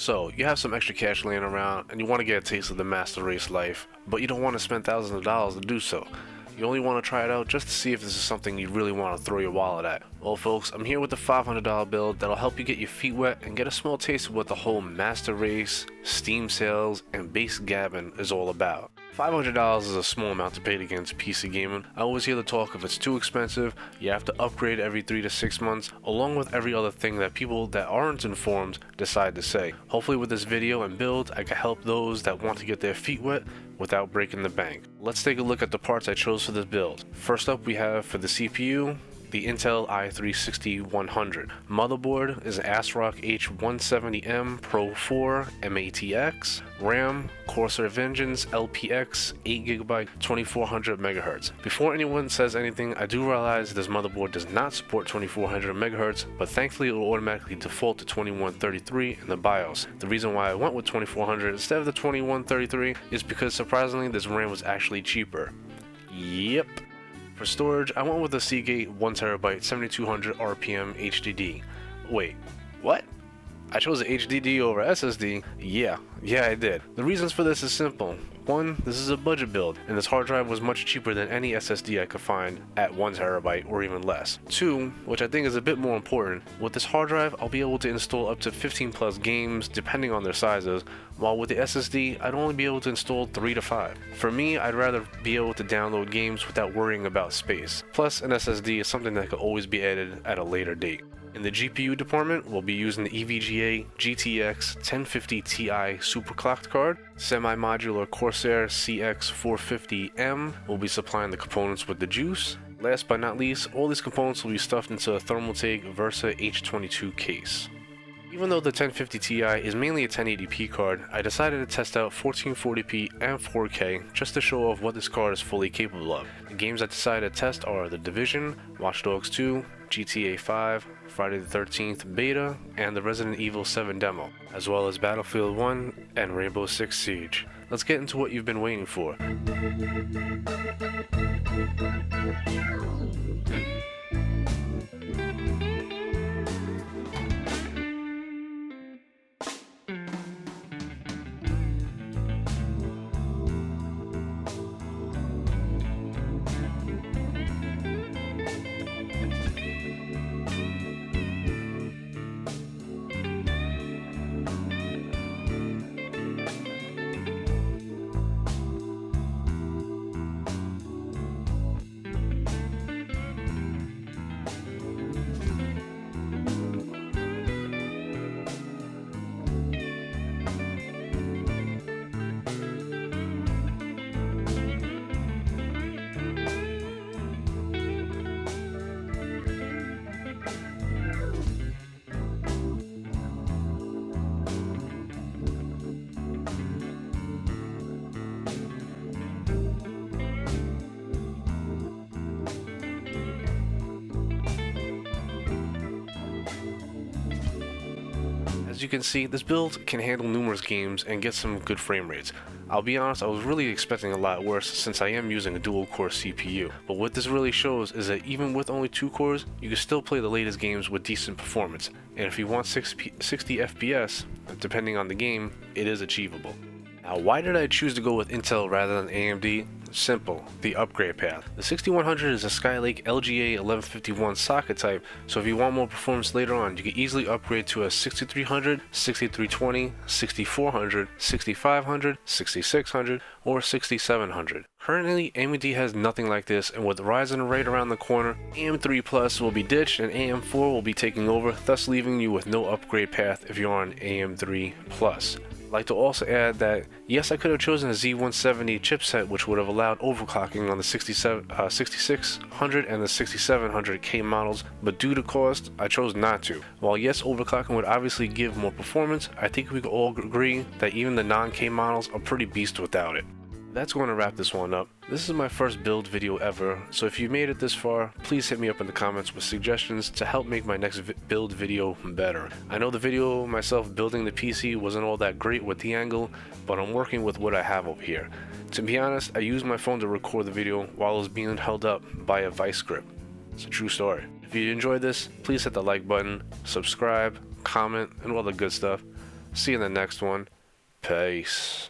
So, you have some extra cash laying around and you want to get a taste of the master race life, but you don't want to spend thousands of dollars to do so. You only want to try it out just to see if this is something you really want to throw your wallet at. Well folks, I'm here with the $500 build that'll help you get your feet wet and get a small taste of what the whole master race, Steam sales, and base gabbing is all about. $500 is a small amount to pay to get into PC gaming. I always hear the talk if it's too expensive, you have to upgrade every 3 to 6 months, along with every other thing that people that aren't informed decide to say. Hopefully with this video and build, I can help those that want to get their feet wet without breaking the bank. Let's take a look at the parts I chose for this build. First up we have for the CPU, the Intel i3-100. Motherboard is an ASRock H170M Pro 4 MATX. RAM, Corsair Vengeance LPX 8GB 2400 MHz. Before anyone says anything, I do realize this motherboard does not support 2400 MHz, but thankfully it will automatically default to 2133 in the BIOS. The reason why I went with 2400 instead of the 2133 is because surprisingly this RAM was actually cheaper. Yep. For storage, I went with the Seagate 1TB 7200 RPM HDD. Wait, what? I chose a HDD over SSD? Yeah, I did. The reasons for this is simple. One, this is a budget build, and this hard drive was much cheaper than any SSD I could find at 1TB or even less. Two, which I think is a bit more important, with this hard drive I'll be able to install up to 15 plus games depending on their sizes, while with the SSD I'd only be able to install 3 to 5. For me, I'd rather be able to download games without worrying about space. Plus, an SSD is something that could always be added at a later date. In the GPU department, we'll be using the EVGA GTX 1050ti superclocked card. Semi-Modular Corsair CX450M will be supplying the components with the juice. Last but not least, all these components will be stuffed into a Thermaltake Versa H22 case. Even though the 1050ti is mainly a 1080p card, I decided to test out 1440p and 4K just to show off what this card is fully capable of. The games I decided to test are The Division, Watch Dogs 2, GTA 5, Friday the 13th Beta, and the Resident Evil 7 demo, as well as Battlefield 1 and Rainbow Six Siege. Let's get into what you've been waiting for. As you can see, this build can handle numerous games and get some good frame rates. I'll be honest, I was really expecting a lot worse since I am using a dual core CPU, but what this really shows is that even with only 2 cores, you can still play the latest games with decent performance, and if you want 60 FPS, depending on the game, it is achievable. Now, why did I choose to go with Intel rather than AMD? Simple, the upgrade path. The 6100 is a Skylake LGA 1151 socket type, so if you want more performance later on, you can easily upgrade to a 6300, 6320, 6400, 6500, 6600, or 6700. Currently, AMD has nothing like this, and with Ryzen right around the corner, AM3 Plus will be ditched and AM4 will be taking over, thus leaving you with no upgrade path if you're on AM3 Plus. I'd like to also add that yes, I could have chosen a Z170 chipset which would have allowed overclocking on the 6600 and the 6700K models, but due to cost, I chose not to. While yes, overclocking would obviously give more performance, I think we could all agree that even the non-K models are pretty beast without it. That's going to wrap this one up. This is my first build video ever, so if you made it this far, please hit me up in the comments with suggestions to help make my next build video better. I know the video myself building the PC wasn't all that great with the angle, but I'm working with what I have over here. To be honest, I used my phone to record the video while it was being held up by a vice grip. It's a true story. If you enjoyed this, please hit the like button, subscribe, comment, and all the good stuff. See you in the next one. Peace.